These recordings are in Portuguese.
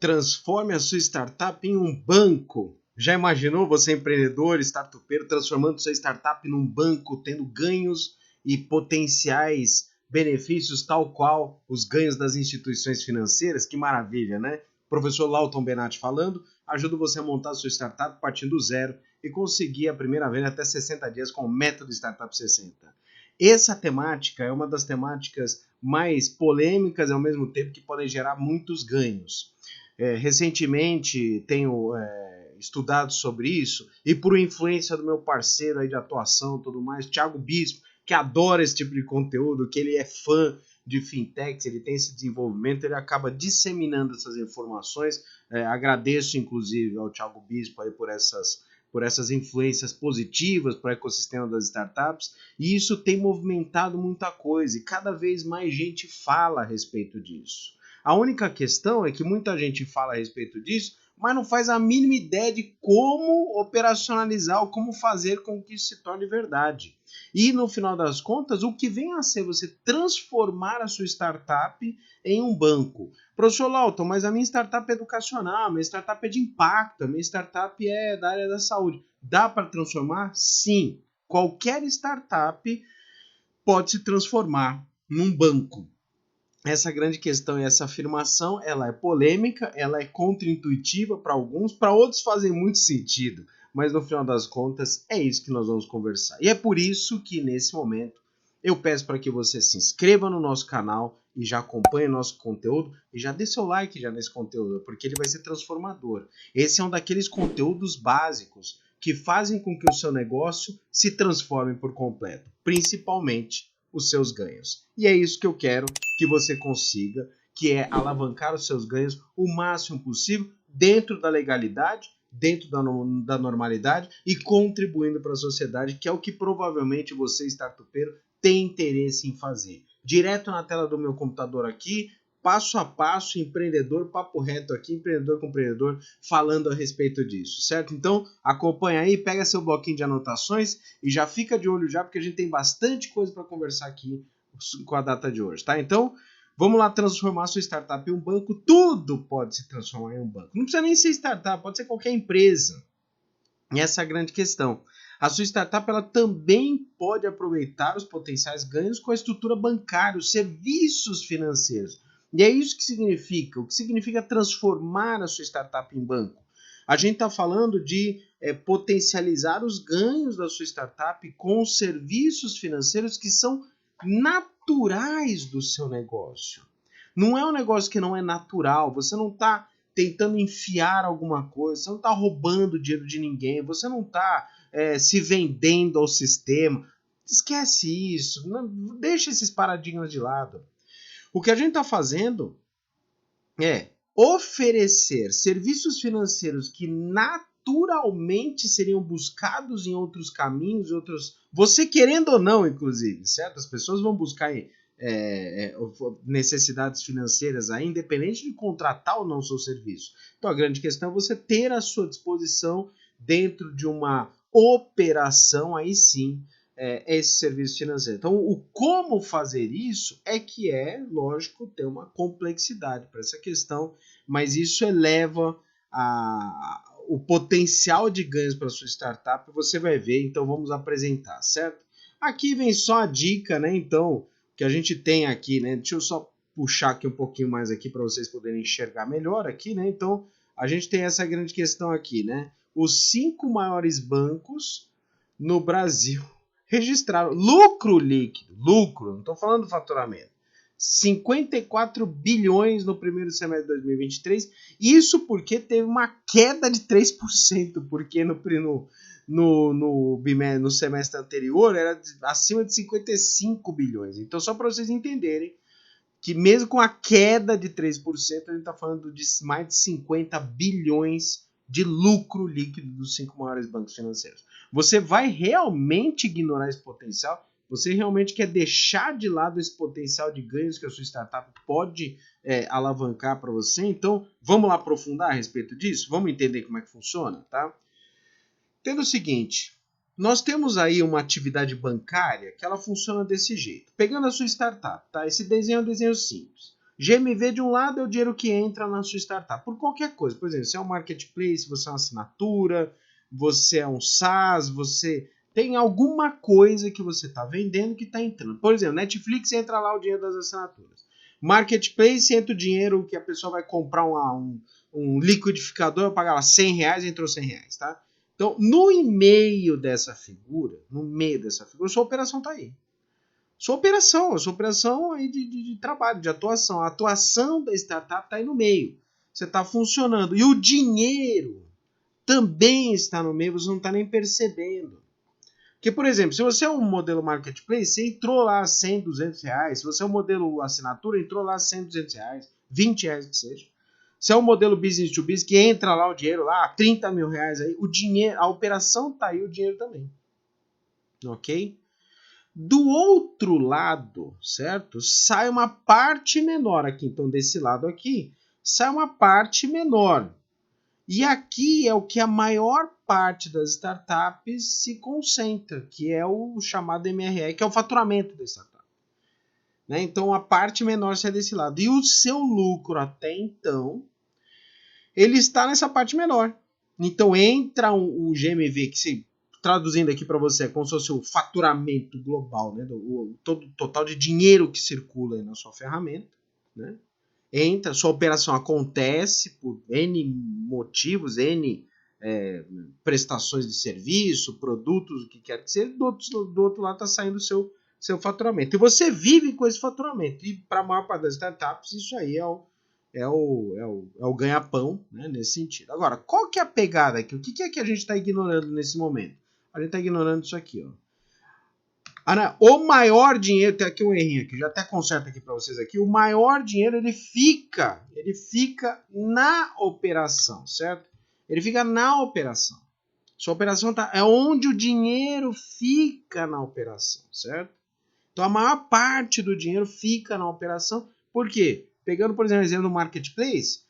Transforme a sua startup em um banco. Já imaginou você, empreendedor, startupeiro, transformando sua startup num banco, tendo ganhos e potenciais benefícios, tal qual os ganhos das instituições financeiras? Que maravilha, né? Professor Lauton Benatti falando, ajuda você a montar a sua startup partindo do zero e conseguir a primeira venda até 60 dias com o método Startup 60. Essa temática é uma das temáticas mais polêmicas e ao mesmo tempo que podem gerar muitos ganhos. Recentemente tenho estudado sobre isso e por influência do meu parceiro aí de atuação e tudo mais, Thiago Bispo, que adora esse tipo de conteúdo, que ele é fã de fintechs, ele tem esse desenvolvimento, ele acaba disseminando essas informações. Agradeço inclusive ao Thiago Bispo aí por essas influências positivas para o ecossistema das startups, e isso tem movimentado muita coisa, e cada vez mais gente fala a respeito disso. A única questão é que muita gente fala a respeito disso, mas não faz a mínima ideia de como operacionalizar ou como fazer com que isso se torne verdade. E no final das contas, o que vem a ser você transformar a sua startup em um banco. Professor Lauton, mas a minha startup é educacional, a minha startup é de impacto, a minha startup é da área da saúde. Dá para transformar? Sim. Qualquer startup pode se transformar num banco. Essa grande questão e essa afirmação, ela é polêmica, ela é contraintuitiva para alguns, para outros fazem muito sentido, mas no final das contas é isso que nós vamos conversar. E é por isso que nesse momento eu peço para que você se inscreva no nosso canal e já acompanhe o nosso conteúdo e já dê seu like já nesse conteúdo, porque ele vai ser transformador. Esse é um daqueles conteúdos básicos que fazem com que o seu negócio se transforme por completo, principalmente os seus ganhos. E é isso que eu quero que você consiga, que é alavancar os seus ganhos o máximo possível dentro da legalidade, dentro da normalidade e contribuindo para a sociedade, que é o que provavelmente você, startupeiro, tem interesse em fazer. Direto na tela do meu computador aqui, passo a passo, empreendedor, papo reto aqui, empreendedor com empreendedor, falando a respeito disso, certo? Então, acompanha aí, pega seu bloquinho de anotações e já fica de olho já, porque a gente tem bastante coisa para conversar aqui com a data de hoje, tá? Então, vamos lá transformar sua startup em um banco. Tudo pode se transformar em um banco. Não precisa nem ser startup, pode ser qualquer empresa. E essa é a grande questão. A sua startup ela também pode aproveitar os potenciais ganhos com a estrutura bancária, os serviços financeiros. E é isso que significa. O que significa transformar a sua startup em banco? A gente está falando de potencializar os ganhos da sua startup com os serviços financeiros que são naturais do seu negócio. Não é um negócio que não é natural. Você não está tentando enfiar alguma coisa, você não está roubando dinheiro de ninguém, você não está se vendendo ao sistema. Esquece isso, não, deixa esses paradigmas de lado. O que a gente está fazendo é oferecer serviços financeiros que naturalmente seriam buscados em outros caminhos, você querendo ou não, inclusive, certo? As pessoas vão buscar necessidades financeiras aí, independente de contratar ou não o seu serviço. Então a grande questão é você ter à sua disposição, dentro de uma operação, aí sim, esse serviço financeiro. Então o como fazer isso é que lógico, ter uma complexidade para essa questão, mas isso eleva o potencial de ganhos para sua startup, você vai ver, então vamos apresentar, certo? Aqui vem só a dica, né? Então, que a gente tem aqui, né? Deixa eu só puxar aqui um pouquinho mais aqui para vocês poderem enxergar melhor aqui, né? Então, a gente tem essa grande questão aqui, né? Os 5 maiores bancos no Brasil registraram lucro líquido, lucro, não estou falando do faturamento, 54 bilhões no primeiro semestre de 2023, isso porque teve uma queda de 3%, porque no semestre anterior era acima de 55 bilhões. Então, só para vocês entenderem que mesmo com a queda de 3%, a gente está falando de mais de 50 bilhões de lucro líquido dos 5 maiores bancos financeiros. Você vai realmente ignorar esse potencial? Você realmente quer deixar de lado esse potencial de ganhos que a sua startup pode alavancar para você? Então, vamos lá aprofundar a respeito disso? Vamos entender como é que funciona, tá? Tendo o seguinte, nós temos aí uma atividade bancária que ela funciona desse jeito. Pegando a sua startup, tá? Esse desenho é um desenho simples. GMV de um lado é o dinheiro que entra na sua startup, por qualquer coisa. Por exemplo, você é um marketplace, você é uma assinatura, você é um SaaS, você tem alguma coisa que você está vendendo que está entrando. Por exemplo, Netflix entra lá o dinheiro das assinaturas. Marketplace entra o dinheiro que a pessoa vai comprar um liquidificador, vai pagar lá R$100, entrou R$100, tá? Então, no meio dessa figura, sua operação está aí. Sua operação aí de trabalho, de atuação. A atuação da startup está aí no meio. Você está funcionando. E o dinheiro também está no meio, você não está nem percebendo. Porque, por exemplo, se você é um modelo marketplace, você entrou lá 100, R$200. Se você é um modelo assinatura, entrou lá 100, R$200, R$20 que seja. Se é um modelo business to business, que entra lá o dinheiro, lá, 30 mil reais aí, o dinheiro, a operação está aí, o dinheiro também. Ok? Do outro lado, certo? Sai uma parte menor aqui. Então, desse lado aqui, sai uma parte menor. E aqui é o que a maior parte das startups se concentra, que é o chamado MRR, que é o faturamento da startup. Né? Então, a parte menor sai desse lado. E o seu lucro até então, ele está nessa parte menor. Então, entra o GMV, que se traduzindo aqui para você, é como se fosse o faturamento global, né? Todo o total de dinheiro que circula aí na sua ferramenta, né? Entra, sua operação acontece por N motivos, N prestações de serviço, produtos, o que quer que seja, do outro lado está saindo o seu faturamento. E você vive com esse faturamento. E para a maior parte das startups, isso aí é o ganha-pão, né, nesse sentido. Agora, qual que é a pegada aqui? O que é que a gente está ignorando nesse momento? A gente está ignorando isso aqui, ó. O maior dinheiro, tem aqui um errinho aqui, já até conserto aqui para vocês aqui. O maior dinheiro ele fica na operação, certo? Ele fica na operação. Sua operação é onde o dinheiro fica na operação, certo? Então a maior parte do dinheiro fica na operação. Por quê? Pegando, por exemplo, o exemplo do marketplace,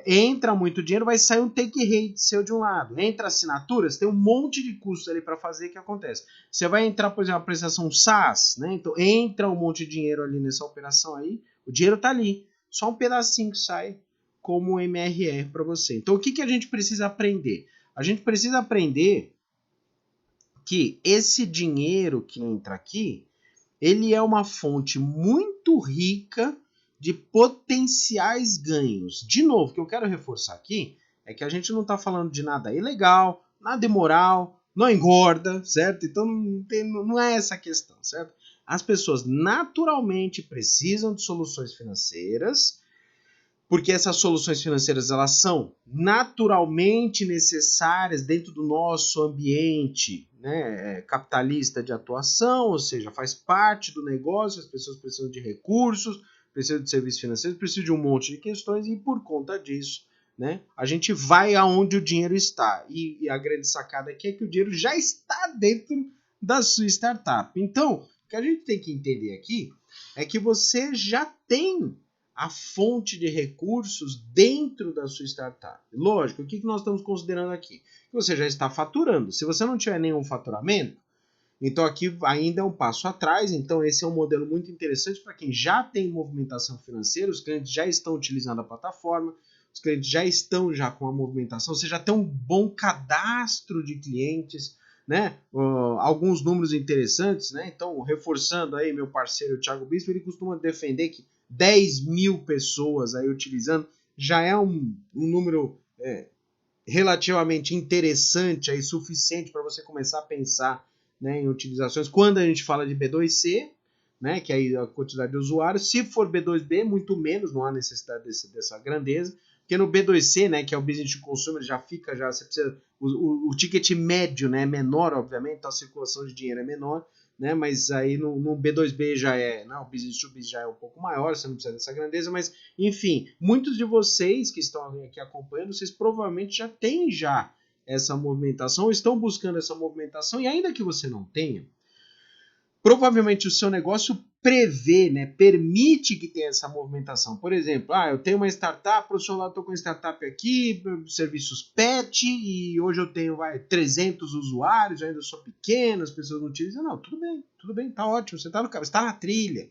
entra muito dinheiro, vai sair um take rate seu de um lado. Entra assinaturas, tem um monte de custos ali para fazer, que acontece. Você vai entrar, por exemplo, a prestação SaaS, né? Então entra um monte de dinheiro ali nessa operação aí, o dinheiro está ali, só um pedacinho que sai como MRR para você. Então o que a gente precisa aprender? A gente precisa aprender que esse dinheiro que entra aqui, ele é uma fonte muito rica de potenciais ganhos. De novo, o que eu quero reforçar aqui é que a gente não está falando de nada ilegal, nada imoral, não engorda, certo? Então não é essa a questão, certo? As pessoas naturalmente precisam de soluções financeiras, porque essas soluções financeiras elas são naturalmente necessárias dentro do nosso ambiente, né, capitalista de atuação, ou seja, faz parte do negócio, as pessoas precisam de recursos, precisam de serviços financeiros, precisam de um monte de questões e por conta disso, né, a gente vai aonde o dinheiro está. E a grande sacada aqui é que o dinheiro já está dentro da sua startup. Então, o que a gente tem que entender aqui é que você já tem a fonte de recursos dentro da sua startup. Lógico, o que nós estamos considerando aqui? Que você já está faturando. Se você não tiver nenhum faturamento, então aqui ainda é um passo atrás. Então esse é um modelo muito interessante para quem já tem movimentação financeira, os clientes já estão utilizando a plataforma, os clientes já estão com a movimentação, você já tem um bom cadastro de clientes, né? Alguns números interessantes, né? Então, reforçando aí meu parceiro Thiago Bispo, ele costuma defender que 10 mil pessoas aí utilizando já é um número relativamente interessante, aí, suficiente para você começar a pensar, né, em utilizações. Quando a gente fala de B2C, né, que é a quantidade de usuários, se for B2B, muito menos, não há necessidade dessa grandeza, porque no B2C, né, que é o business to consumer, você precisa, o ticket médio, né, é menor, obviamente, então a circulação de dinheiro é menor, né, mas aí no B2B já o business to business já é um pouco maior, você não precisa dessa grandeza, mas enfim, muitos de vocês que estão aqui acompanhando, vocês provavelmente já têm essa movimentação, ou estão buscando essa movimentação, e ainda que você não tenha, provavelmente o seu negócio prevê, né, permite que tenha essa movimentação. Por exemplo, eu tenho uma startup, professor, lá estou com uma startup aqui, serviços pet, e hoje eu tenho 300 usuários, eu ainda sou pequeno, as pessoas não utilizam. Não, tudo bem, tá ótimo, você está no carro, está na trilha.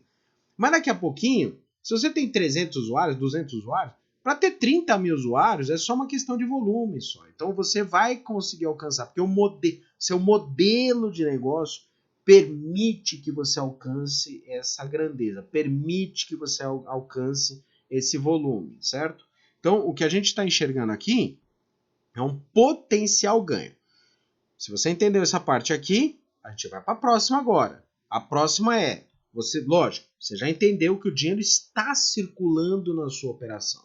Mas daqui a pouquinho, Se você tem 300 usuários, 200 usuários, para ter 30 mil usuários é só uma questão de volume só. Então você vai conseguir alcançar, porque seu modelo de negócio permite que você alcance essa grandeza, permite que você alcance esse volume, certo? Então o que a gente está enxergando aqui é um potencial ganho. Se você entendeu essa parte aqui, a gente vai para a próxima agora. A próxima é, lógico, você já entendeu que o dinheiro está circulando na sua operação.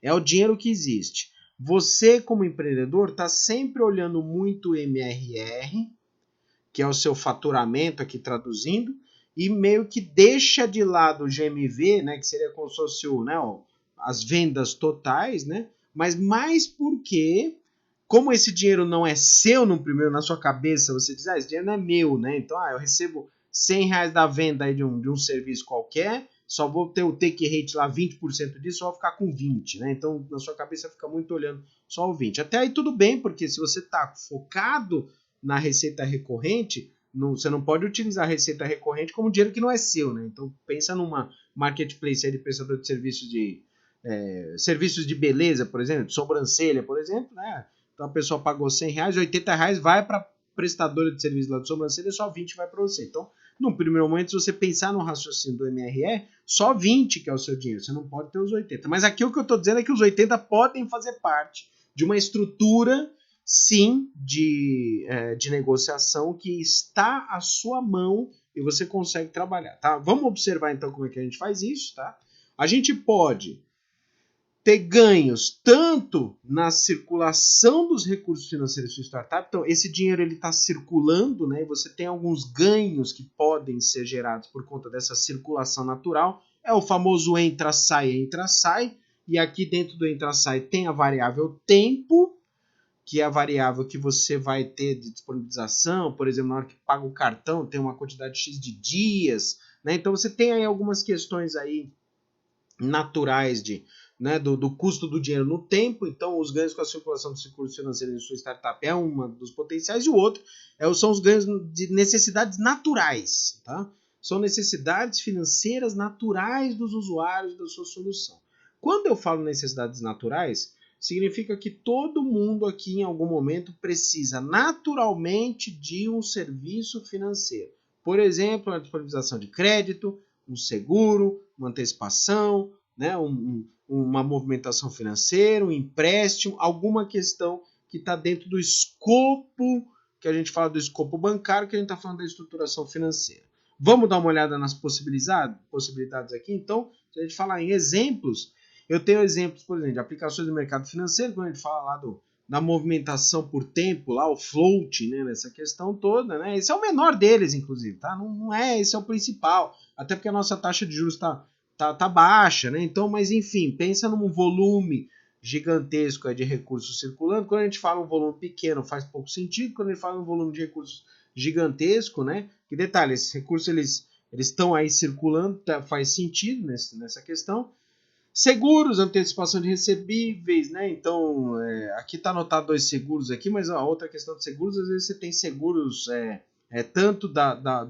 É o dinheiro que existe. Você, como empreendedor, está sempre olhando muito o MRR, que é o seu faturamento aqui traduzindo, e meio que deixa de lado o GMV, né, que seria como se fosse as vendas totais, né, mas mais porque, como esse dinheiro não é seu no primeiro, na sua cabeça, você diz, esse dinheiro não é meu, né, então eu recebo R$100 da venda aí de um serviço qualquer, só vou ter o take rate lá 20% disso, só vou ficar com 20%, né? Então, na sua cabeça fica muito olhando só o 20%. Até aí tudo bem, porque se você está focado na receita recorrente, você não pode utilizar a receita recorrente como dinheiro que não é seu, né? Então, pensa numa marketplace aí de prestador de serviços de beleza, por exemplo, de sobrancelha, por exemplo, né? Então, a pessoa pagou R$100, R$80 vai para prestadora de serviço lá de sobrancelha, só 20 vai para você. Então, no primeiro momento, se você pensar no raciocínio do MRE, só 20 que é o seu dinheiro, você não pode ter os 80. Mas aqui o que eu estou dizendo é que os 80 podem fazer parte de uma estrutura, sim, de negociação que está à sua mão e você consegue trabalhar, tá? Vamos observar então como é que a gente faz isso, tá? A gente pode ter ganhos tanto na circulação dos recursos financeiros da sua startup, então esse dinheiro ele está circulando, né? E você tem alguns ganhos que podem ser gerados por conta dessa circulação natural. É o famoso entra-sai, e aqui dentro do entra-sai tem a variável tempo, que é a variável que você vai ter de disponibilização, por exemplo, na hora que paga o cartão tem uma quantidade X de dias, né? Então você tem aí algumas questões aí naturais do custo do dinheiro no tempo. Então os ganhos com a circulação dos recursos financeiros em sua startup é um dos potenciais, e o outro são os ganhos de necessidades naturais, tá? São necessidades financeiras naturais dos usuários da sua solução. Quando eu falo necessidades naturais, significa que todo mundo aqui em algum momento precisa naturalmente de um serviço financeiro. Por exemplo, a disponibilização de crédito, um seguro, uma antecipação, né, uma movimentação financeira, um empréstimo, alguma questão que está dentro do escopo, que a gente fala do escopo bancário, que a gente está falando da estruturação financeira. Vamos dar uma olhada nas possibilidades aqui? Então, se a gente falar em exemplos, eu tenho exemplos, por exemplo, de aplicações do mercado financeiro, quando a gente fala lá da movimentação por tempo, lá o float, né, nessa questão toda, né? Esse é o menor deles, inclusive, tá? Não é, esse é o principal, até porque a nossa taxa de juros tá baixa, né? Então, mas enfim, pensa num volume gigantesco de recursos circulando. Quando a gente fala um volume pequeno, faz pouco sentido. Quando a gente fala um volume de recursos gigantesco, né? Que detalhe, esses recursos eles estão aí circulando, faz sentido nessa questão. Seguros, antecipação de recebíveis, né? Então, aqui está anotado 2 seguros aqui, mas a outra questão de seguros, às vezes você tem seguros tanto da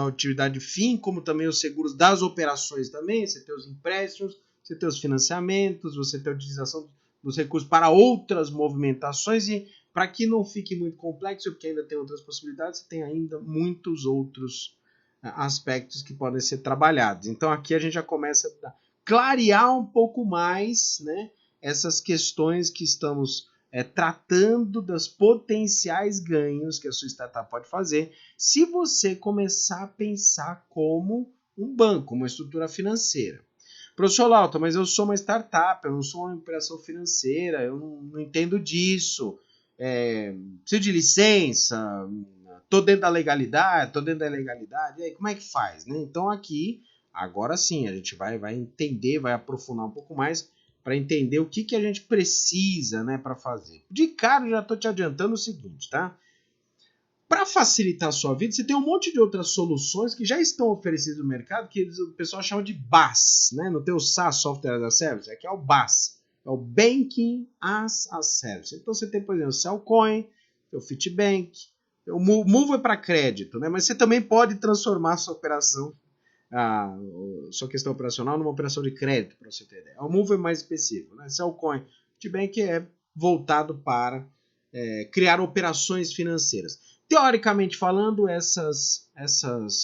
atividade fim, como também os seguros das operações também. Você tem os empréstimos, você tem os financiamentos, você tem a utilização dos recursos para outras movimentações, e para que não fique muito complexo, porque ainda tem outras possibilidades, você tem ainda muitos outros aspectos que podem ser trabalhados. Então, aqui a gente já começa a clarear um pouco mais, né, essas questões que estamos tratando dos potenciais ganhos que a sua startup pode fazer se você começar a pensar como um banco, uma estrutura financeira. Professor Lauta, mas eu sou uma startup, eu não sou uma operação financeira, eu não entendo disso, preciso de licença, estou dentro da legalidade, e aí como é que faz? Né? Então aqui, agora sim, a gente vai entender, vai aprofundar um pouco mais para entender o que a gente precisa, né, para fazer. De cara, eu já estou te adiantando o seguinte, tá? Para facilitar a sua vida, você tem um monte de outras soluções que já estão oferecidas no mercado, que o pessoal chama de BaaS, né? No teu SaaS, Software as a Service, aqui é o BaaS, é o Banking as a Service. Então você tem, por exemplo, o Cellcoin, o Fitbank, o Move é para crédito, né? Mas você também pode transformar a sua operação sua questão operacional numa operação de crédito, para você ter ideia. O Move é mais específico, né? Cellcoin Multibank é voltado para criar operações financeiras. Teoricamente falando, essas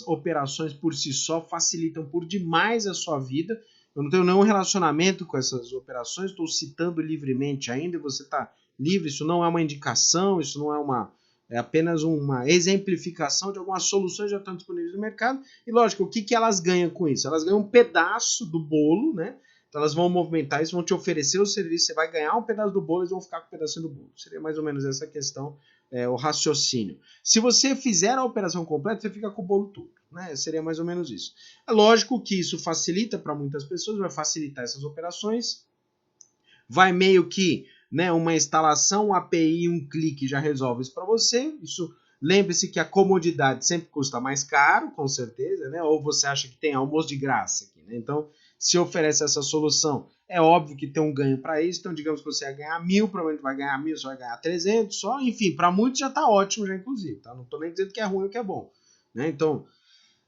operações por si só facilitam por demais a sua vida. Eu não tenho nenhum relacionamento com essas operações, estou citando livremente ainda, você está livre, isso não é uma indicação, isso não é apenas uma exemplificação de algumas soluções que já estão disponíveis no mercado. E lógico, o que elas ganham com isso? Elas ganham um pedaço do bolo, né? Então elas vão movimentar isso, vão te oferecer o serviço, você vai ganhar um pedaço do bolo, eles vão ficar com um pedacinho do bolo. Seria mais ou menos essa questão, o raciocínio. Se você fizer a operação completa, você fica com o bolo todo, né? Seria mais ou menos isso. É lógico que isso facilita para muitas pessoas, vai facilitar essas operações, vai meio que, né, uma instalação, um API, um clique já resolve isso para você. Isso, lembre-se que a comodidade sempre custa mais caro, com certeza, né? Ou você acha que tem almoço de graça aqui, né? Então, se oferece essa solução, é óbvio que tem um ganho para isso. Então, digamos que você vai ganhar 1.000, provavelmente vai ganhar 1.000, você vai ganhar 300 só. Enfim, para muitos já está ótimo, já inclusive. Tá? Não estou nem dizendo que é ruim ou que é bom, né? Então,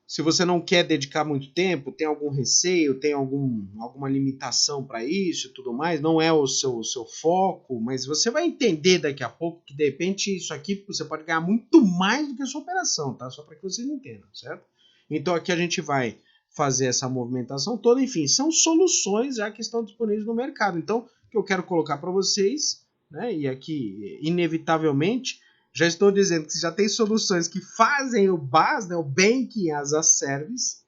se você não quer dedicar muito tempo, tem algum receio, tem alguma limitação para isso e tudo mais, não é o seu foco, mas você vai entender daqui a pouco que de repente isso aqui você pode ganhar muito mais do que a sua operação, tá? Só para que vocês entendam, certo? Então aqui a gente vai fazer essa movimentação toda, enfim, são soluções já que estão disponíveis no mercado. Então, o que eu quero colocar para vocês, né? E aqui, inevitavelmente, já estou dizendo que já tem soluções que fazem o BaaS, né, o Banking as a Service,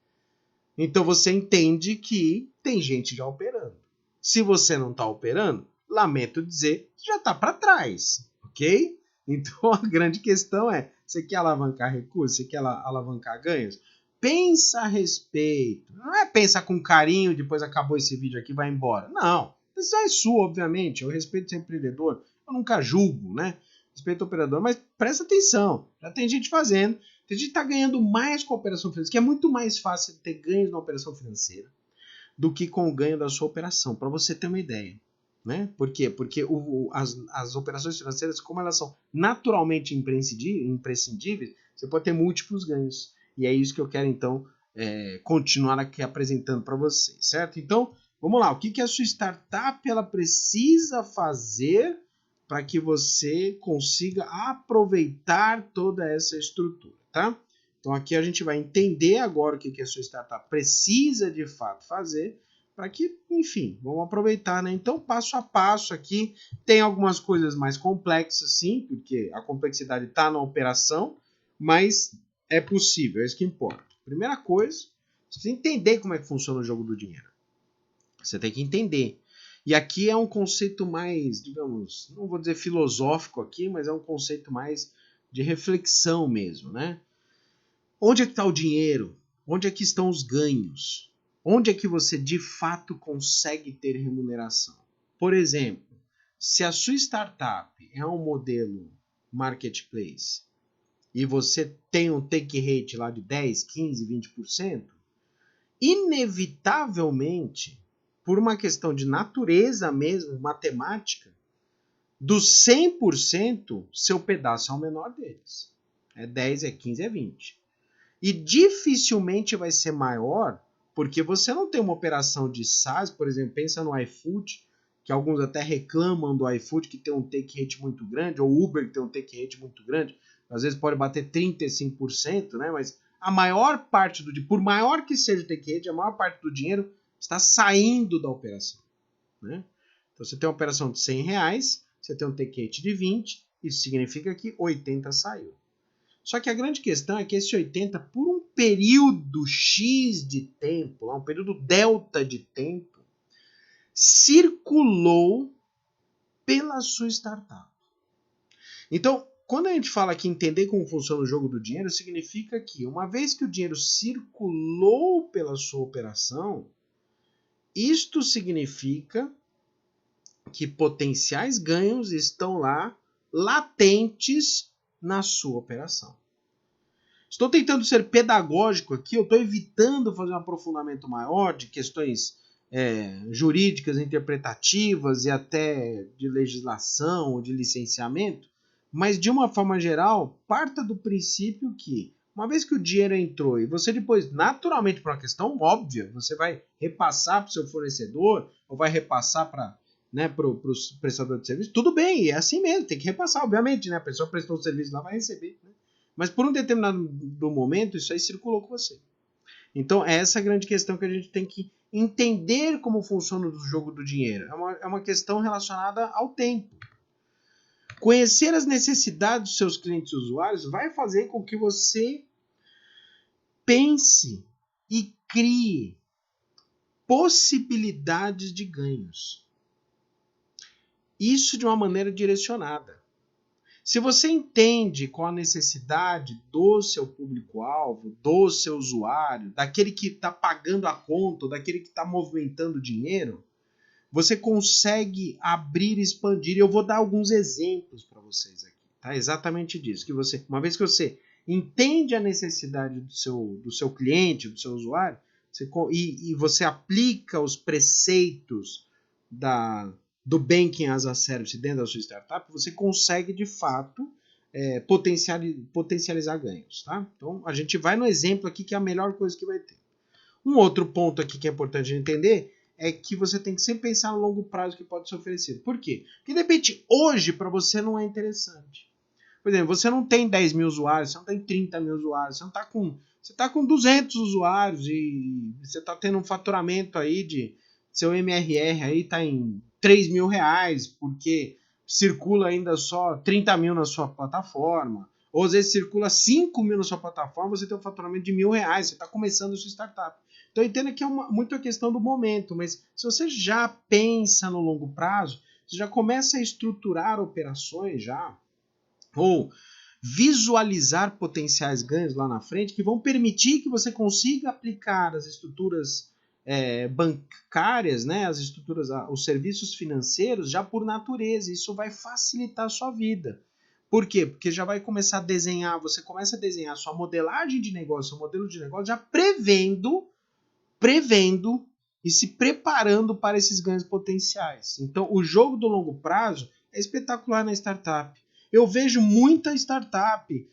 então você entende que tem gente já operando. Se você não está operando, lamento dizer, já está para trás, ok? Então a grande questão é, você quer alavancar recursos, você quer alavancar ganhos? Pensa a respeito. Não é pensa com carinho, depois acabou esse vídeo aqui, vai embora. Não, decisão é sua, obviamente, eu respeito o empreendedor, eu nunca julgo, né? Respeito ao operador, mas presta atenção, já tem gente fazendo, tem gente que está ganhando mais com a operação financeira, que é muito mais fácil ter ganhos na operação financeira do que com o ganho da sua operação, para você ter uma ideia. Né? Por quê? Porque as operações financeiras, como elas são naturalmente imprescindíveis, você pode ter múltiplos ganhos. E é isso que eu quero, então, continuar aqui apresentando para vocês, certo? Então, vamos lá. O que a sua startup ela precisa fazer para que você consiga aproveitar toda essa estrutura, tá? Então aqui a gente vai entender agora o que a sua startup precisa de fato fazer para que, enfim, vamos aproveitar, né? Então, passo a passo aqui, tem algumas coisas mais complexas, sim, porque a complexidade está na operação, mas é possível, é isso que importa. Primeira coisa, você precisa entender como é que funciona o jogo do dinheiro. Você tem que entender. E aqui é um conceito mais, digamos, não vou dizer filosófico aqui, mas é um conceito mais de reflexão mesmo, né? Onde é que está o dinheiro? Onde é que estão os ganhos? Onde é que você de fato consegue ter remuneração? Por exemplo, se a sua startup é um modelo marketplace e você tem um take rate lá de 10, 15, 20%, inevitavelmente, por uma questão de natureza mesmo, matemática, dos 100%, seu pedaço é o menor deles. É 10, é 15, é 20. E dificilmente vai ser maior, porque você não tem uma operação de SaaS, por exemplo, pensa no iFood, que alguns até reclamam do iFood, que tem um take rate muito grande, ou Uber, que tem um take rate muito grande, às vezes pode bater 35%, né? Mas a maior parte por maior que seja o take rate, a maior parte do dinheiro está saindo da operação, né? Então você tem uma operação de R$100, você tem um take rate de 20, isso significa que 80 saiu. Só que a grande questão é que esse 80, por um período X de tempo, um período delta de tempo, circulou pela sua startup. Então, quando a gente fala que entender como funciona o jogo do dinheiro, significa que uma vez que o dinheiro circulou pela sua operação, isto significa que potenciais ganhos estão lá latentes na sua operação. Estou tentando ser pedagógico aqui, eu estou evitando fazer um aprofundamento maior de questões jurídicas, interpretativas e até de legislação ou de licenciamento, mas de uma forma geral, parta do princípio que Uma vez que o dinheiro entrou e você depois, naturalmente, por uma questão óbvia, você vai repassar para o seu fornecedor ou vai repassar para, né, o prestador de serviço, tudo bem, é assim mesmo, tem que repassar, obviamente, né? A pessoa prestou o serviço lá, vai receber, né? Mas por um determinado momento, isso aí circulou com você. Então, essa é a grande questão que a gente tem que entender como funciona o jogo do dinheiro. É uma questão relacionada ao tempo. Conhecer as necessidades dos seus clientes e usuários vai fazer com que você pense e crie possibilidades de ganhos. Isso de uma maneira direcionada. Se você entende qual a necessidade do seu público-alvo, do seu usuário, daquele que está pagando a conta, daquele que está movimentando o dinheiro, você consegue abrir e expandir. Eu vou dar alguns exemplos para vocês aqui. Tá? Exatamente disso. Que você, uma vez que você entende a necessidade do seu cliente, do seu usuário, e você aplica os preceitos do Banking as a Service dentro da sua startup, você consegue, de fato, potencializar ganhos. Tá? Então, a gente vai no exemplo aqui que é a melhor coisa que vai ter. Um outro ponto aqui que é importante entender é que você tem que sempre pensar no longo prazo que pode ser oferecido. Por quê? Porque, de repente, hoje, para você não é interessante. Por exemplo, você não tem 10 mil usuários, você não tem 30 mil usuários, você está com 200 usuários e você está tendo um faturamento aí de seu MRR aí está em 3 mil reais, porque circula ainda só 30 mil na sua plataforma, ou às vezes circula 5 mil na sua plataforma, você tem um faturamento de R$1.000, você está começando a sua startup. Então entenda que é muito a questão do momento, mas se você já pensa no longo prazo, você já começa a estruturar operações já, ou visualizar potenciais ganhos lá na frente que vão permitir que você consiga aplicar as estruturas bancárias, né, as estruturas, os serviços financeiros já por natureza. Isso vai facilitar a sua vida. Por quê? Porque já vai começar a desenhar, você começa a desenhar sua modelagem de negócio, seu modelo de negócio, já prevendo e se preparando para esses ganhos potenciais. Então, o jogo do longo prazo é espetacular na startup. Eu vejo muita startup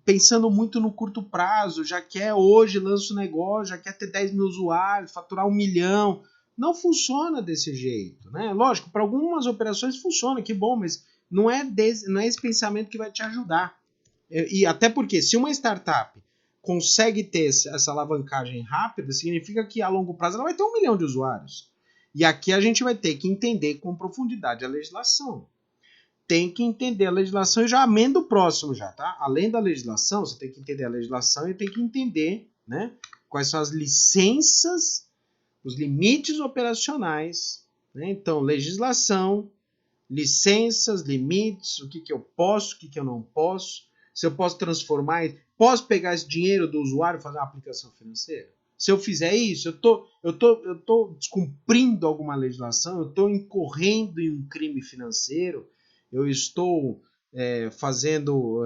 pensando muito no curto prazo, já quer hoje, lança o negócio, já quer ter 10 mil usuários, faturar 1 milhão. Não funciona desse jeito, né? Lógico, para algumas operações funciona, que bom, mas não é esse pensamento que vai te ajudar. E até porque, se uma startup consegue ter essa alavancagem rápida, significa que a longo prazo ela vai ter 1 milhão de usuários. E aqui a gente vai ter que entender com profundidade a legislação. Tem que entender a legislação e já amendo o próximo já, tá? Além da legislação, você tem que entender a legislação e tem que entender, né, quais são as licenças, os limites operacionais, né? Então, legislação, licenças, limites, o que eu posso, o que eu não posso, se eu posso transformar, posso pegar esse dinheiro do usuário e fazer uma aplicação financeira? Se eu fizer isso, eu tô descumprindo alguma legislação, eu estou incorrendo em um crime financeiro, eu estou fazendo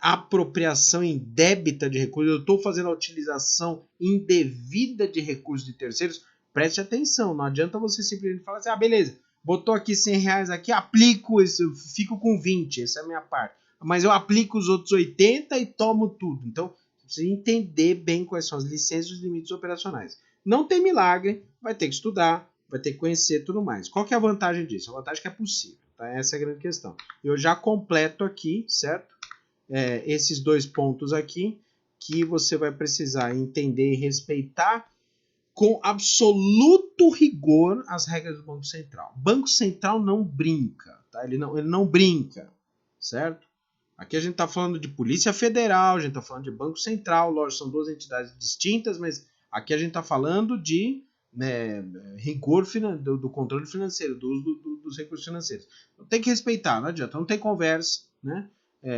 apropriação indébita de recursos, eu estou fazendo a utilização indevida de recursos de terceiros. Preste atenção, não adianta você simplesmente falar assim, beleza, botou aqui R$100 aqui, aplico isso, eu fico com 20, essa é a minha parte. Mas eu aplico os outros 80 e tomo tudo. Então, você precisa entender bem quais são as licenças e os limites operacionais. Não tem milagre, vai ter que estudar, vai ter que conhecer tudo mais. Qual que é a vantagem disso? A vantagem é que é possível, tá? Essa é a grande questão. Eu já completo aqui, certo? Esses 2 pontos aqui, que você vai precisar entender e respeitar com absoluto rigor as regras do Banco Central. O Banco Central não brinca, tá? Ele não brinca, certo? Aqui a gente está falando de Polícia Federal, a gente está falando de Banco Central, lógico, são 2 entidades distintas, mas aqui a gente está falando de rigor do controle financeiro, do uso dos recursos financeiros. Tem que respeitar, não adianta, não tem conversa, né?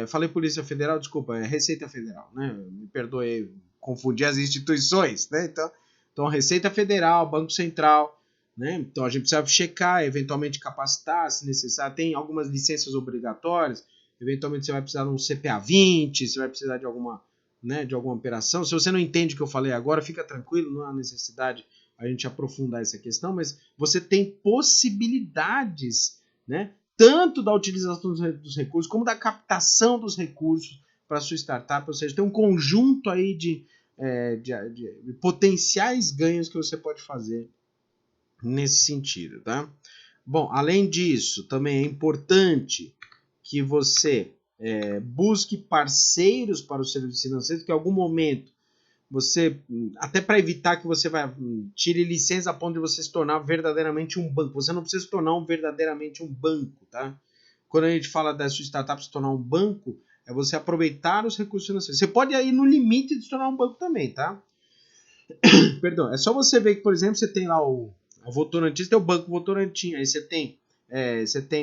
Falei Polícia Federal, desculpa, é Receita Federal, né? Me perdoe, confundi as instituições, né? Então, Receita Federal, Banco Central, né? Então a gente precisa checar, eventualmente capacitar, se necessário. Tem algumas licenças obrigatórias, eventualmente você vai precisar de um CPA 20, você vai precisar de alguma operação. Se você não entende o que eu falei agora, fica tranquilo, não há necessidade a gente aprofundar essa questão, mas você tem possibilidades, né? Tanto da utilização dos recursos, como da captação dos recursos, para a sua startup, ou seja, tem um conjunto aí de potenciais ganhos que você pode fazer nesse sentido, tá? Bom, além disso, também é importante que você busque parceiros para o serviço financeiro, que em algum momento você, até para evitar que você tire licença a ponto de você se tornar verdadeiramente um banco. Você não precisa se tornar verdadeiramente um banco, tá? Quando a gente fala da sua startup se tornar um banco, é você aproveitar os recursos financeiros. Você pode ir no limite de se tornar um banco também, tá? Perdão, é só você ver que, por exemplo, você tem lá a Votorantim, você tem o Banco Votorantim, aí você tem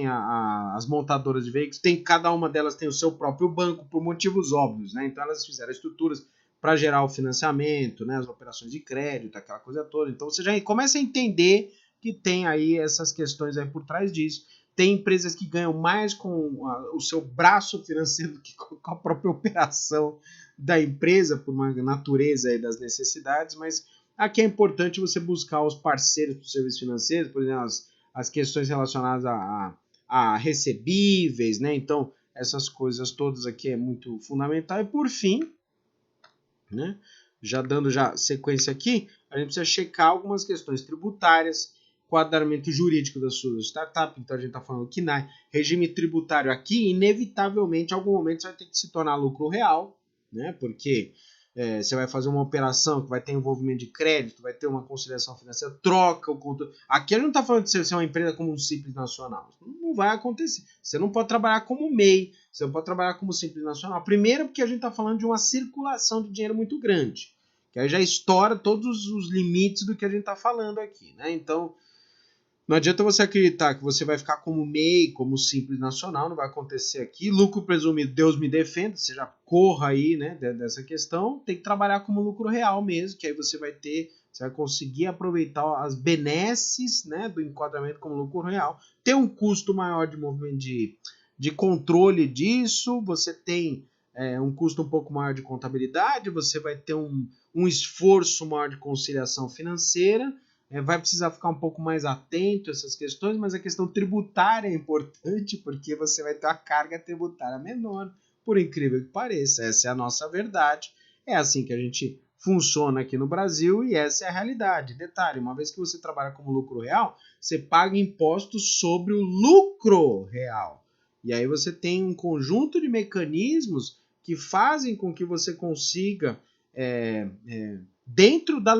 as montadoras de veículos, cada uma delas tem o seu próprio banco por motivos óbvios, né? Então elas fizeram estruturas para gerar o financiamento, né? As operações de crédito, aquela coisa toda. Então você já começa a entender que tem aí essas questões aí por trás disso. Tem empresas que ganham mais com o seu braço financeiro do que com a própria operação da empresa, por uma natureza aí das necessidades, mas aqui é importante você buscar os parceiros dos serviços financeiros, por exemplo, as questões relacionadas a recebíveis, né? Então, essas coisas todas aqui é muito fundamental. E por fim, né? Já dando sequência aqui, a gente precisa checar algumas questões tributárias, enquadramento jurídico da sua startup, então a gente está falando KNAI, regime tributário aqui, inevitavelmente, em algum momento você vai ter que se tornar lucro real, né? Porque você vai fazer uma operação que vai ter envolvimento de crédito, vai ter uma conciliação financeira, troca o controle. Aqui a gente não está falando de você ser uma empresa como um Simples Nacional. Não vai acontecer. Você não pode trabalhar como MEI, você não pode trabalhar como Simples Nacional. Primeiro porque a gente está falando de uma circulação de dinheiro muito grande, que aí já estoura todos os limites do que a gente está falando aqui, né? Então, não adianta você acreditar que você vai ficar como MEI, como Simples Nacional, não vai acontecer aqui. Lucro presumido, Deus me defenda, você já corra aí, né, dessa questão. Tem que trabalhar como lucro real mesmo, que aí você vai conseguir aproveitar as benesses, né, do enquadramento como lucro real. Tem um custo maior de movimento de controle disso, você tem um custo um pouco maior de contabilidade, você vai ter um esforço maior de conciliação financeira. Vai precisar ficar um pouco mais atento a essas questões, mas a questão tributária é importante porque você vai ter uma carga tributária menor, por incrível que pareça. Essa é a nossa verdade. É assim que a gente funciona aqui no Brasil e essa é a realidade. Detalhe, uma vez que você trabalha como lucro real, você paga impostos sobre o lucro real. E aí você tem um conjunto de mecanismos que fazem com que você consiga dentro da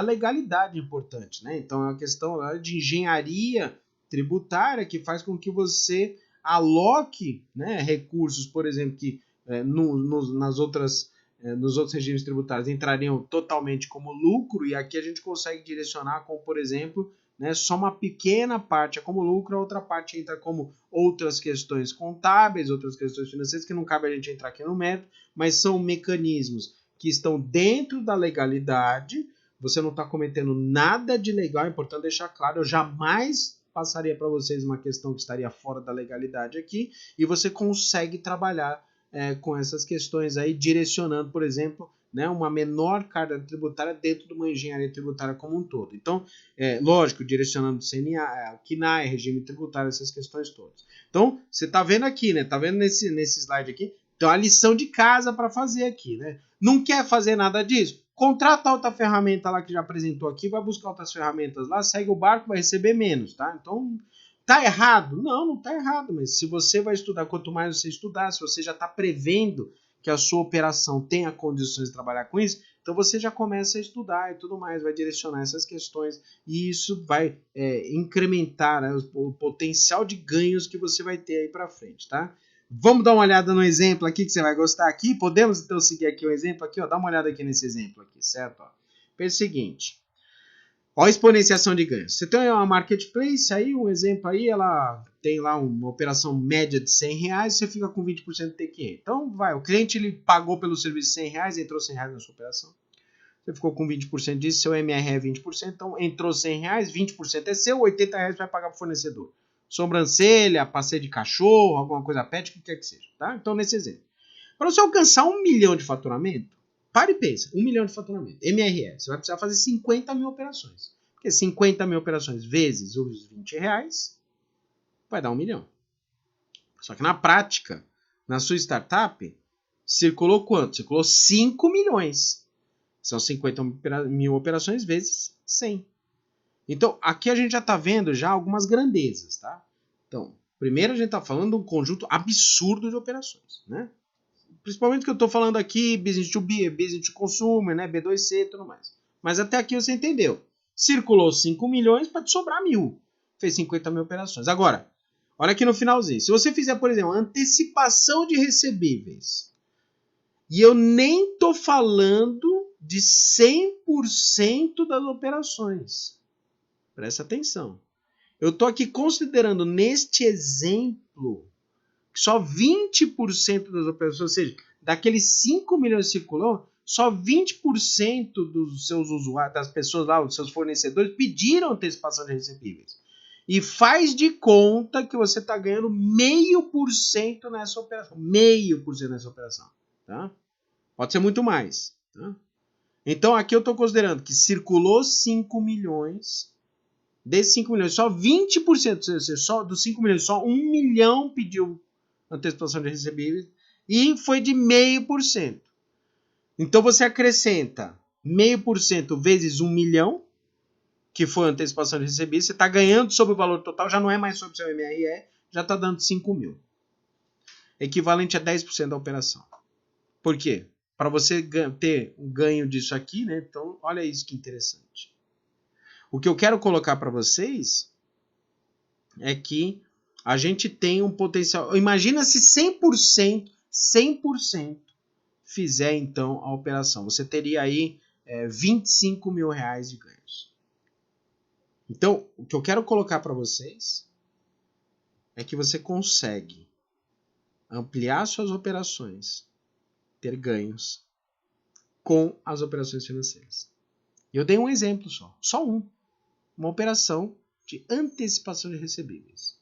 legalidade importante, né? Então é uma questão de engenharia tributária que faz com que você aloque, né, recursos, por exemplo, que nos outros regimes tributários entrariam totalmente como lucro, e aqui a gente consegue direcionar como, por exemplo, né, só uma pequena parte é como lucro, a outra parte entra como outras questões contábeis, outras questões financeiras, que não cabe a gente entrar aqui no mérito, mas são mecanismos que estão dentro da legalidade, você não está cometendo nada de legal, é importante deixar claro, eu jamais passaria para vocês uma questão que estaria fora da legalidade aqui, e você consegue trabalhar com essas questões aí, direcionando, por exemplo, né, uma menor carga tributária dentro de uma engenharia tributária como um todo. Então, lógico, direcionando o CNA, o KNAI, regime tributário, essas questões todas. Então, você está vendo aqui, né? Está vendo nesse slide aqui? Então, a lição de casa para fazer aqui, né? Não quer fazer nada disso? Contrata outra ferramenta lá que já apresentou aqui, vai buscar outras ferramentas lá, segue o barco, vai receber menos, tá? Então, tá errado? Não tá errado, mas se você vai estudar, quanto mais você estudar, se você já está prevendo que a sua operação tenha condições de trabalhar com isso, então você já começa a estudar e tudo mais, vai direcionar essas questões e isso vai incrementar, né, o potencial de ganhos que você vai ter aí para frente, tá? Vamos dar uma olhada no exemplo aqui que você vai gostar aqui. Podemos então seguir aqui o exemplo aqui, ó. Dá uma olhada aqui nesse exemplo aqui, certo? Ó. Pensa o seguinte. Ó, a exponenciação de ganhos. Você tem uma marketplace aí, um exemplo aí, ela tem lá uma operação média de R$100, você fica com 20% de TQM. Então, o cliente ele pagou pelo serviço R$100, entrou R$100 na sua operação. Você ficou com 20% disso, seu MR é 20%, então entrou R$100, 20% é seu, R$80 vai pagar para o fornecedor. Sobrancelha, passeio de cachorro, alguma coisa pet, o que quer que seja. Tá? Então, nesse exemplo. Para você alcançar 1 milhão de faturamento, para e pensa, 1 milhão de faturamento, MRE, você vai precisar fazer 50 mil operações. Porque 50 mil operações vezes os R$20 vai dar 1 milhão. Só que na prática, na sua startup, Circulou quanto? Circulou 5 milhões. São 50 mil operações vezes 100. Então, aqui a gente já está vendo já algumas grandezas, tá? Então, primeiro a gente está falando de um conjunto absurdo de operações, né? Principalmente que eu estou falando aqui, business to B, business to consumer, né? B2C e tudo mais. Mas até aqui você entendeu. Circulou 5 milhões para te sobrar 1.000. Fez 50 mil operações. Agora, olha aqui no finalzinho. Se você fizer, por exemplo, antecipação de recebíveis, e eu nem estou falando de 100% das operações. Presta atenção. Eu estou aqui considerando neste exemplo que só 20% das operações, ou seja, daqueles 5 milhões que circulou, só 20% dos seus usuários, das pessoas lá, dos seus fornecedores, pediram antecipação de recebíveis. E faz de conta que você está ganhando 0,5% nessa operação. 0,5% nessa operação. Tá? Pode ser muito mais. Tá? Então aqui eu estou considerando que circulou 5 milhões. Desses 5 milhões, só 20%, ou seja, só dos 5 milhões, só 1 milhão pediu antecipação de recebíveis e foi de 0,5%. Então você acrescenta 0,5% vezes 1 milhão, que foi a antecipação de recebíveis, você está ganhando sobre o valor total, já não é mais sobre o seu MRE, já está dando 5 mil. Equivalente a 10% da operação. Por quê? Para você ter um ganho disso aqui, né? Então, olha isso que interessante. O que eu quero colocar para vocês é que a gente tem um potencial. Imagina se 100% fizer então a operação. Você teria aí 25 mil reais de ganhos. Então, o que eu quero colocar para vocês é que você consegue ampliar suas operações, ter ganhos com as operações financeiras. Eu dei um exemplo só um. Uma operação de antecipação de recebíveis.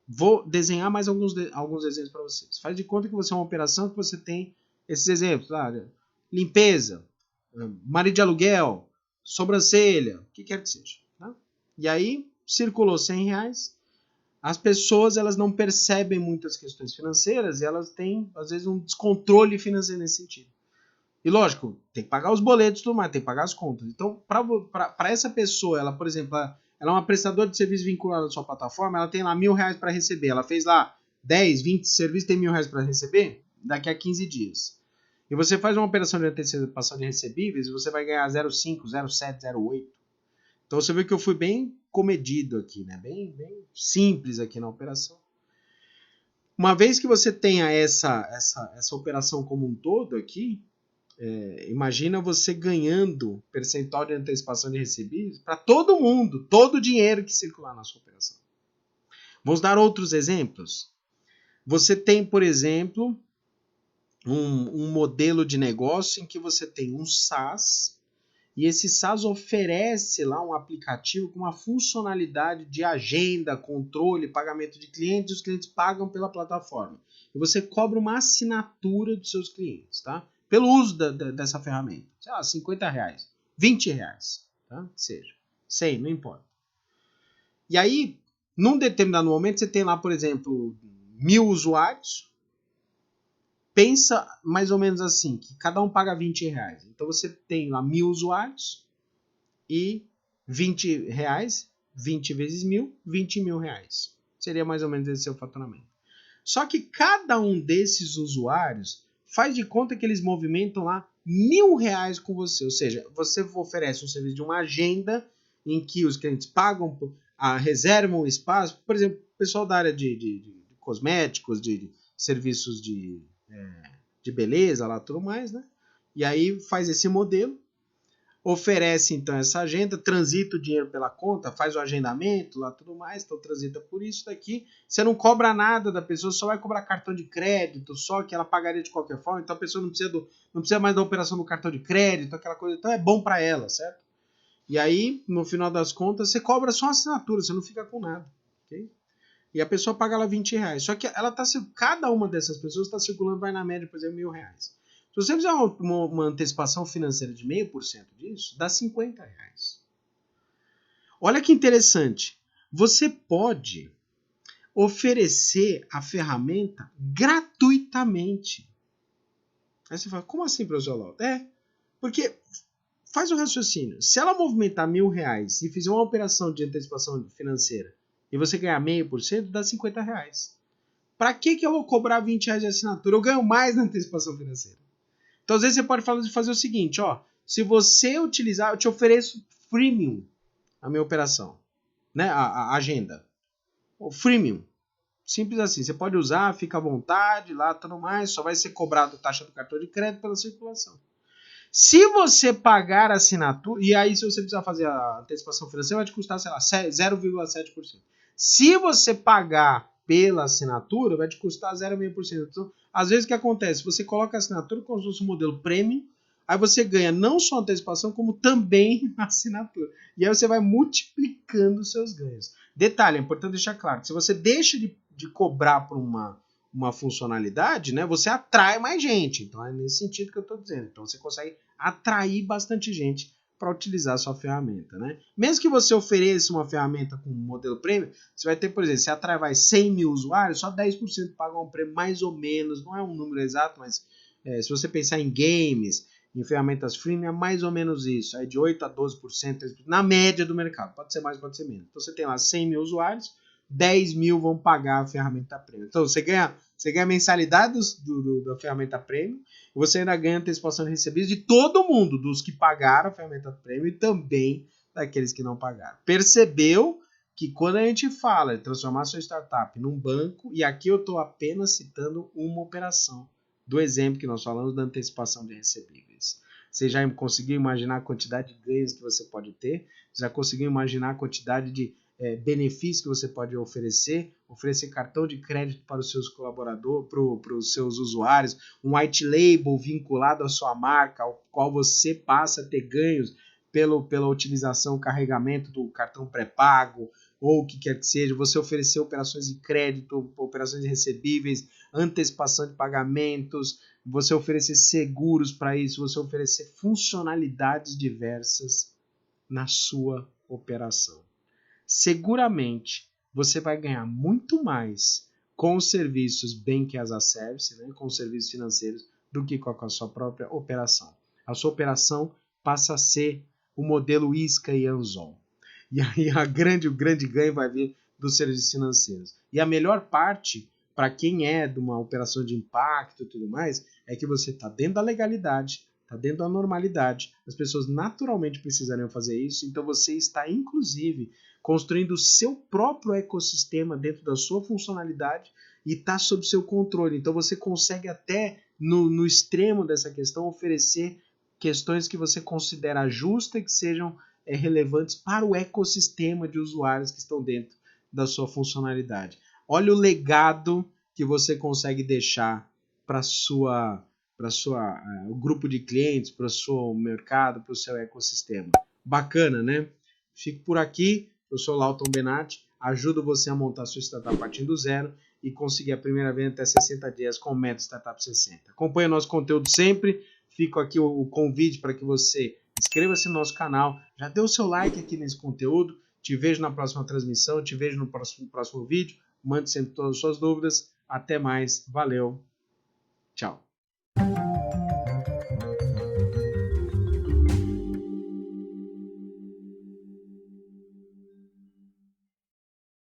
Vou desenhar mais alguns exemplos para vocês. Faz de conta que você é uma operação que você tem esses exemplos. Limpeza, marido de aluguel, sobrancelha, o que quer que seja. Tá? E aí, circulou 100 reais. As pessoas elas não percebem muitas questões financeiras e elas têm, às vezes, um descontrole financeiro nesse sentido. E lógico, tem que pagar os boletos e tudo mais, tem que pagar as contas. Então, para essa pessoa, ela, por exemplo, ela é uma prestadora de serviço vinculada à sua plataforma, ela tem lá 1.000 reais para receber. Ela fez lá 10, 20 serviços, tem 1.000 reais para receber daqui a 15 dias. E você faz uma operação de antecipação de recebíveis e você vai ganhar 0,5, 0,7, 0,8. Então você vê que eu fui bem comedido aqui, né? Bem simples aqui na operação. Uma vez que você tenha essa operação como um todo aqui, imagina você ganhando percentual de antecipação de recebíveis para todo mundo, todo o dinheiro que circular na sua operação. Vamos dar outros exemplos. Você tem, por exemplo, um modelo de negócio em que você tem um SaaS e esse SaaS oferece lá um aplicativo com uma funcionalidade de agenda, controle, pagamento de clientes, e os clientes pagam pela plataforma. E você cobra uma assinatura dos seus clientes, tá? Pelo uso dessa ferramenta. Sei lá, 50 reais, 20 reais, tá? Que seja. 100, não importa. E aí, num determinado momento, você tem lá, por exemplo, 1.000 usuários. Pensa mais ou menos assim, que cada um paga 20 reais. Então você tem lá 1.000 usuários e 20 reais, 20 vezes 1.000, 20 mil reais. Seria mais ou menos esse seu faturamento. Só que cada um desses usuários faz de conta que eles movimentam lá 1.000 reais com você. Ou seja, você oferece um serviço de uma agenda em que os clientes pagam, reservam um espaço. Por exemplo, o pessoal da área de cosméticos, de serviços de beleza, lá tudo mais, né? E aí faz esse modelo, oferece então essa agenda, transita o dinheiro pela conta, faz o agendamento, lá tudo mais, então transita por isso daqui. Você não cobra nada da pessoa, só vai cobrar cartão de crédito, só que ela pagaria de qualquer forma, então a pessoa não precisa mais da operação do cartão de crédito, aquela coisa, então é bom para ela, certo? E aí, no final das contas, você cobra só a assinatura, você não fica com nada, ok? E a pessoa paga lá 20 reais. Só que cada uma dessas pessoas está circulando, vai na média, por exemplo, 1.000 reais. Se você fizer uma antecipação financeira de 0,5% disso, dá 50 reais. Olha que interessante. Você pode oferecer a ferramenta gratuitamente. Aí você fala, como assim, professor Lauto? Porque faz o raciocínio. Se ela movimentar R$1.000 e fizer uma operação de antecipação financeira e você ganhar 0,5%, dá R$50. Para que eu vou cobrar R$20 de assinatura? Eu ganho mais na antecipação financeira. Então, às vezes, você pode fazer o seguinte, ó. Se você utilizar, eu te ofereço freemium a minha operação, né? A agenda. O freemium. Simples assim. Você pode usar, fica à vontade, lá tudo mais. Só vai ser cobrado taxa do cartão de crédito pela circulação. Se você pagar a assinatura, e aí se você precisar fazer a antecipação financeira, vai te custar, sei lá, 0,7%. Se você pagar pela assinatura, vai te custar 0,5%. Então, às vezes o que acontece? Você coloca a assinatura como se fosse um modelo premium, aí você ganha não só a antecipação, como também a assinatura. E aí você vai multiplicando os seus ganhos. Detalhe, é importante deixar claro, que se você deixa de cobrar por uma funcionalidade, né, você atrai mais gente. Então é nesse sentido que eu estou dizendo. Então você consegue atrair bastante gente para utilizar a sua ferramenta, né? Mesmo que você ofereça uma ferramenta com um modelo premium, você vai ter, por exemplo, se atrai 100 mil usuários, só 10% pagam um prêmio, mais ou menos, não é um número exato, mas se você pensar em games, em ferramentas freemium, é mais ou menos isso, é de 8 a 12%, na média do mercado, pode ser mais, pode ser menos. Então você tem lá 100 mil usuários, 10 mil vão pagar a ferramenta premium. Então você ganha a mensalidade da ferramenta premium, e você ainda ganha antecipação de recebíveis de todo mundo, dos que pagaram a ferramenta premium e também daqueles que não pagaram. Percebeu que quando a gente fala de transformar sua startup num banco, e aqui eu estou apenas citando uma operação do exemplo que nós falamos da antecipação de recebíveis. Você já conseguiu imaginar a quantidade de ganhos que você pode ter? Já conseguiu imaginar a quantidade de benefícios que você pode oferecer cartão de crédito para os seus colaboradores, para os seus usuários, um white label vinculado à sua marca, ao qual você passa a ter ganhos pela utilização, carregamento do cartão pré-pago, ou o que quer que seja, você oferecer operações de crédito, operações de recebíveis, antecipação de pagamentos, você oferecer seguros para isso, você oferecer funcionalidades diversas na sua operação. Seguramente você vai ganhar muito mais com os serviços Bank as a Service, né, com os serviços financeiros, do que com a sua própria operação. A sua operação passa a ser o modelo isca e anzol. E aí o grande ganho vai vir dos serviços financeiros. E a melhor parte, para quem é de uma operação de impacto e tudo mais, é que você está dentro da legalidade, está dentro da normalidade. As pessoas naturalmente precisariam fazer isso, então você está, inclusive, construindo o seu próprio ecossistema dentro da sua funcionalidade e está sob seu controle. Então você consegue até, no extremo dessa questão, oferecer questões que você considera justas e que sejam relevantes para o ecossistema de usuários que estão dentro da sua funcionalidade. Olha o legado que você consegue deixar para o grupo de clientes, para o seu mercado, para o seu ecossistema. Bacana, né? Fico por aqui. Eu sou o Lauton Benatti, ajudo você a montar sua startup partindo do zero e conseguir a primeira venda até 60 dias com o método Startup 60. Acompanhe o nosso conteúdo sempre, fico aqui o convite para que você inscreva-se no nosso canal, já dê o seu like aqui nesse conteúdo, te vejo na próxima transmissão, te vejo no próximo vídeo, mande sempre todas as suas dúvidas, até mais, valeu, tchau.